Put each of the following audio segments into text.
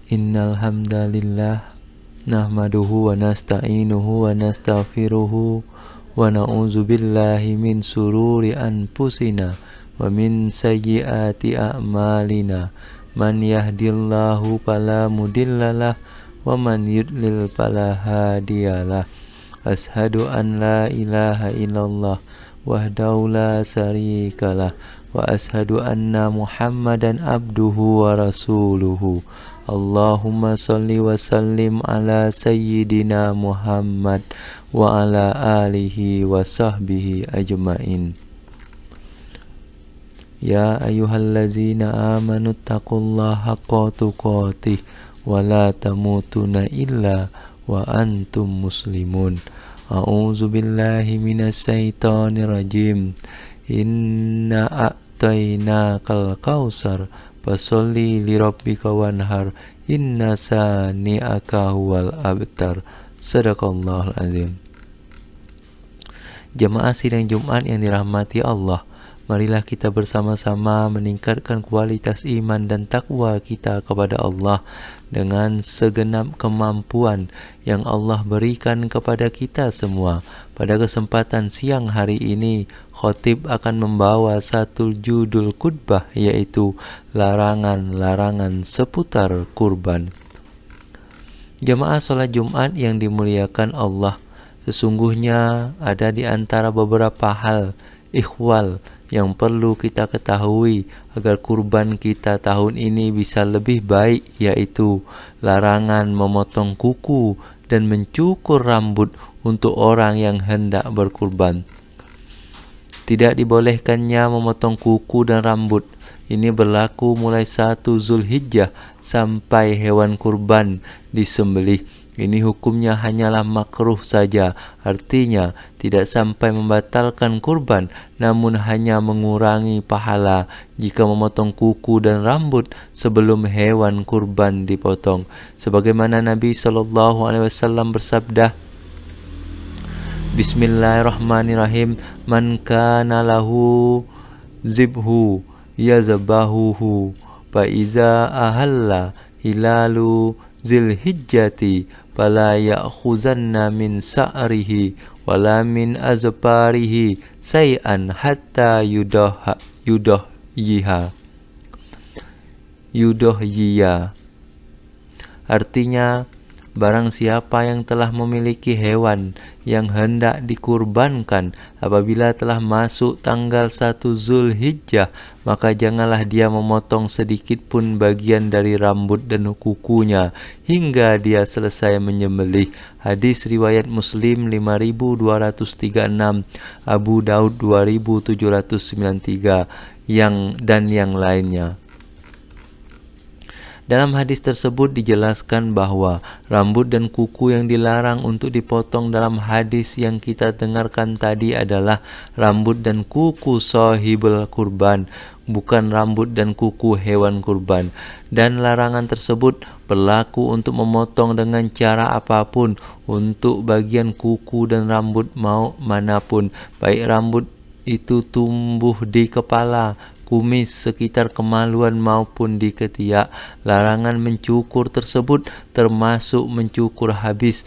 Innal hamdalillah nahmaduhu wa nasta'inuhu wa nastaghfiruhu wa na'udzu billahi min sururi anfusina wa min sayyiati a'malina. Man yahdihillahu fala mudhillalah wa man yudlil fala hadiyalah. Ashhadu an la ilaha illallah wahdahu la syarikalah wa ashhadu anna Muhammadan abduhu wa rasuluhu. Allahumma sholli wa sallim ala sayyidina Muhammad wa ala alihi wa sahbihi ajmain. Ya ayyuhallazina amanu taqullaha haqqa tuqatih wa la tamutunna illa wa antum muslimun. A'udzu billahi minasy syaithanir rajim. Inna a'tainakal kautsar fasholli lirabbika wanhar inna sani'aka huwal abtar. Shadaqallahul azim. Jamaah sidang Jumat yang dirahmati Allah, marilah kita bersama-sama meningkatkan kualitas iman dan takwa kita kepada Allah dengan segenap kemampuan yang Allah berikan kepada kita semua. Pada kesempatan siang hari ini, khotib akan membawa satu judul khutbah, yaitu larangan-larangan seputar kurban. Jamaah sholat Jumat yang dimuliakan Allah, sesungguhnya ada di antara beberapa hal ikhwal yang perlu kita ketahui agar kurban kita tahun ini bisa lebih baik, yaitu larangan memotong kuku dan mencukur rambut untuk orang yang hendak berkurban. Tidak dibolehkannya memotong kuku dan rambut. Ini berlaku mulai 1 Zulhijjah sampai hewan kurban disembelih. Ini hukumnya hanyalah makruh saja, artinya tidak sampai membatalkan kurban, namun hanya mengurangi pahala jika memotong kuku dan rambut sebelum hewan kurban dipotong. Sebagaimana Nabi SAW bersabda, Bismillahirrahmanirrahim, man kana lahu zibhu yazbahuhu fa iza ahalla hilalu zilhijjati fala ya'khuzanna min sa'rihi wala min azparihi say'an hatta yudohyiya. Artinya, barang siapa yang telah memiliki hewan yang hendak dikurbankan apabila telah masuk tanggal 1 Zulhijjah, maka janganlah dia memotong sedikit pun bagian dari rambut dan kukunya hingga dia selesai menyembelih. Hadis riwayat Muslim 5236, Abu Daud 2793 dan yang lainnya. Dalam hadis tersebut dijelaskan bahwa rambut dan kuku yang dilarang untuk dipotong dalam hadis yang kita dengarkan tadi adalah rambut dan kuku sahibul kurban, bukan rambut dan kuku hewan kurban. Dan larangan tersebut berlaku untuk memotong dengan cara apapun untuk bagian kuku dan rambut mau manapun, baik rambut itu tumbuh di kepala, kumis, sekitar kemaluan maupun di ketiak. Larangan mencukur tersebut termasuk mencukur habis,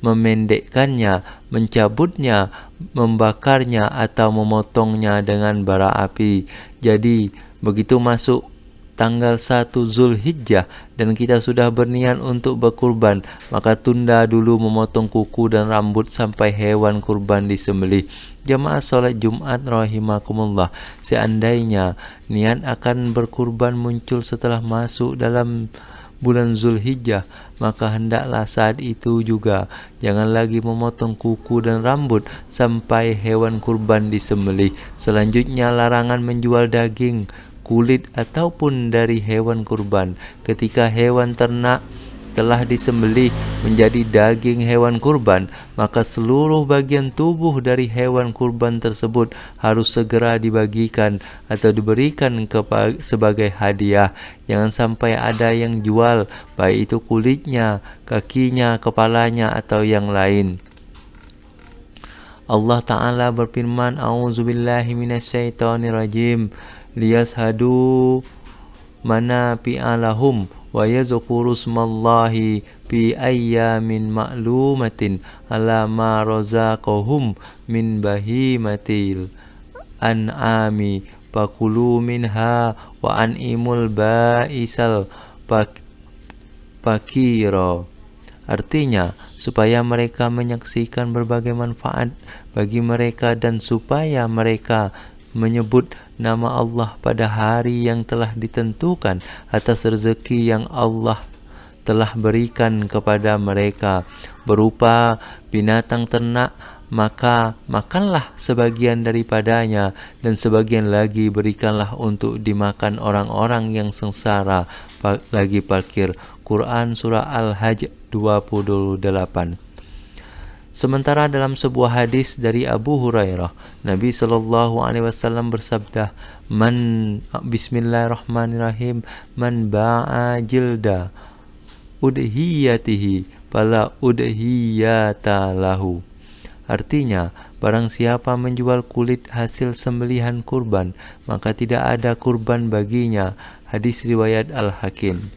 memendekkannya, mencabutnya, membakarnya atau memotongnya dengan bara api. Jadi, begitu masuk tanggal 1 Zulhijjah dan kita sudah berniat untuk berkurban, maka tunda dulu memotong kuku dan rambut sampai hewan kurban disembelih. Jamaah sholat Jumat rahimakumullah, seandainya niat akan berkurban muncul setelah masuk dalam bulan Zulhijjah, maka hendaklah saat itu juga jangan lagi memotong kuku dan rambut sampai hewan kurban disembelih. Selanjutnya, larangan menjual daging, kulit ataupun dari hewan kurban. Ketika hewan ternak telah disembelih menjadi daging hewan kurban, maka seluruh bagian tubuh dari hewan kurban tersebut harus segera dibagikan atau diberikan sebagai hadiah. Jangan sampai ada yang jual, baik itu kulitnya, kakinya, kepalanya atau yang lain. Allah Ta'ala berfirman, A'udzubillahi minasyaitonirrajim, liyashhadu manafi'alahum wa yazkuru smallahi fi ayyamin ma'lumatin ala ma razaqahum min bahimatil an'ami fakulu minha wa an'imul ba'isal fakiro. Artinya, supaya mereka menyaksikan berbagai manfaat bagi mereka dan supaya mereka menyebut nama Allah pada hari yang telah ditentukan atas rezeki yang Allah telah berikan kepada mereka berupa binatang ternak, maka makanlah sebagian daripadanya dan sebagian lagi berikanlah untuk dimakan orang-orang yang sengsara lagi parkir. Quran Surah Al-Hajj 28. Sementara dalam sebuah hadis dari Abu Hurairah, Nabi SAW bersabda, Bismillahirrahmanirrahim, man ba'a jilda udhiyatihi fala udhiyata lahu. Artinya, barang siapa menjual kulit hasil sembelihan kurban, maka tidak ada kurban baginya. Hadis riwayat Al-Hakim.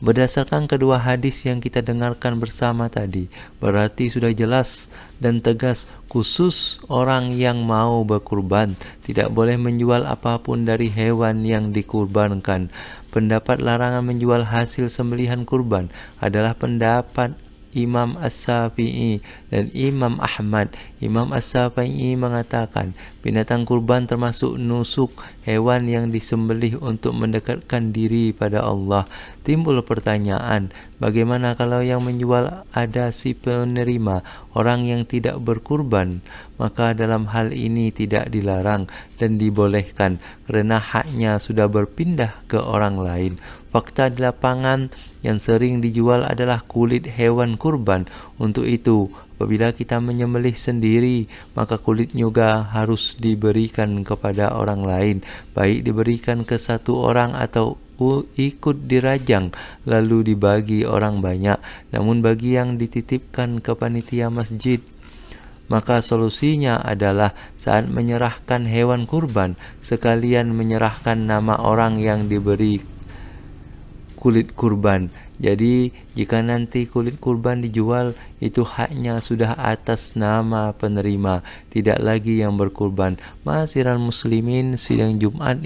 Berdasarkan kedua hadis yang kita dengarkan bersama tadi, berarti sudah jelas dan tegas khusus orang yang mau berkurban tidak boleh menjual apapun dari hewan yang dikurbankan. Pendapat larangan menjual hasil sembelihan kurban adalah pendapat Imam As-Syafi'i dan Imam Ahmad. Imam As-Syafi'i mengatakan binatang kurban termasuk nusuk, hewan yang disembelih untuk mendekatkan diri pada Allah. Timbul pertanyaan, bagaimana kalau yang menjual ada si penerima, orang yang tidak berkurban? Maka dalam hal ini tidak dilarang dan dibolehkan karena haknya sudah berpindah ke orang lain. Fakta di lapangan yang sering dijual adalah kulit hewan kurban. Untuk itu, apabila kita menyembelih sendiri, maka kulit juga harus diberikan kepada orang lain, baik diberikan ke satu orang atau ikut dirajang lalu dibagi orang banyak. Namun bagi yang dititipkan ke panitia masjid, maka solusinya adalah saat menyerahkan hewan kurban, sekalian menyerahkan nama orang yang diberi kulit kurban. Jadi jika nanti kulit kurban dijual, itu haknya sudah atas nama penerima, tidak lagi yang berkurban. Ma'asyiral muslimin, sidang Jumat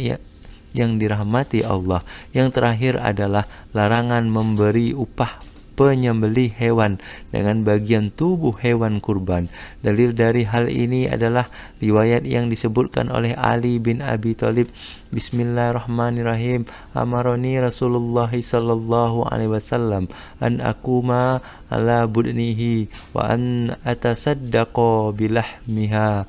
yang dirahmati Allah. Yang terakhir adalah larangan memberi upah penyembelih hewan dengan bagian tubuh hewan kurban. Dalil dari hal ini adalah riwayat yang disebutkan oleh Ali bin Abi Thalib. Bismillahirrahmanirrahim. Amaroni Rasulullah sallallahu alaihi wasallam an akuma ala budnihi wa an atasaddaqa bilahmiha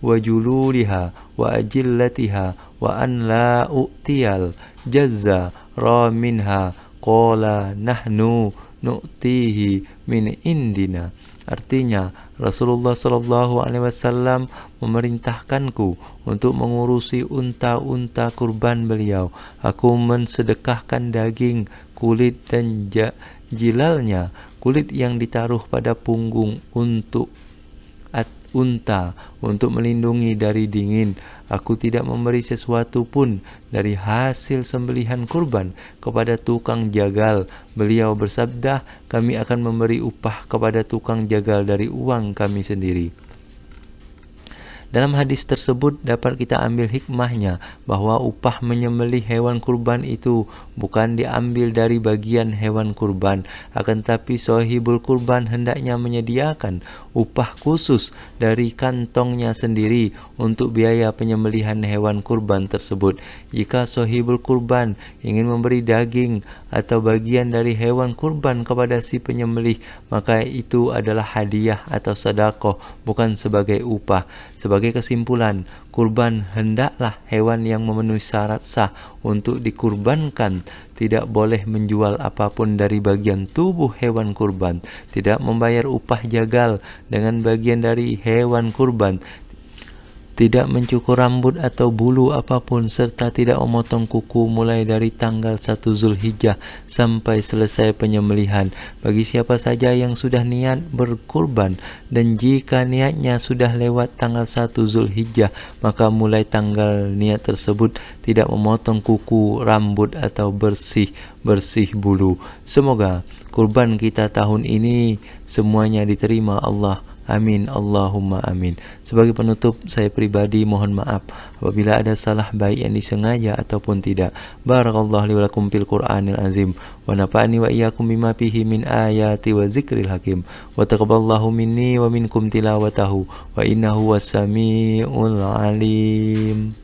wa jululiha wa ajillatiha wa an la u'tiyal jazza ra minha qala nahnu nu'tihi min indina. Artinya, Rasulullah sallallahu alaihi wasallam memerintahkanku untuk mengurusi unta-unta kurban beliau. Aku mensedekahkan daging, kulit dan jilalnya, kulit yang ditaruh pada punggung untuk unta untuk melindungi dari dingin. Aku tidak memberi sesuatu pun dari hasil sembelihan kurban kepada tukang jagal. Beliau bersabda, kami akan memberi upah kepada tukang jagal dari uang kami sendiri. Dalam hadis tersebut dapat kita ambil hikmahnya bahwa upah menyembelih hewan kurban itu bukan diambil dari bagian hewan kurban, akan tapi sahibul kurban hendaknya menyediakan upah khusus dari kantongnya sendiri untuk biaya penyembelihan hewan kurban tersebut. Jika sahibul kurban ingin memberi daging atau bagian dari hewan kurban kepada si penyembelih, maka itu adalah hadiah atau sedekah, bukan sebagai upah. Sebagai kesimpulan, kurban hendaklah hewan yang memenuhi syarat sah untuk dikurbankan. Tidak boleh menjual apapun dari bagian tubuh hewan kurban, tidak membayar upah jagal dengan bagian dari hewan kurban, tidak mencukur rambut atau bulu apapun, serta tidak memotong kuku mulai dari tanggal 1 Zulhijjah sampai selesai penyembelihan bagi siapa saja yang sudah niat berkurban, dan jika niatnya sudah lewat tanggal 1 Zulhijjah, maka mulai tanggal niat tersebut tidak memotong kuku, rambut atau bersih bulu. Semoga kurban kita tahun ini semuanya diterima Allah. Amin, Allahumma amin. Sebagai penutup, saya pribadi mohon maaf apabila ada salah baik yang disengaja ataupun tidak. Barakallahu li wa lakum fil Qur'anil azim wa nafa'ani wa iyyakum bima fihi min ayati wa zikril hakim wa taqabbalallahu minni wa minkum tilawatahu wa innahu was-sami'ul alim.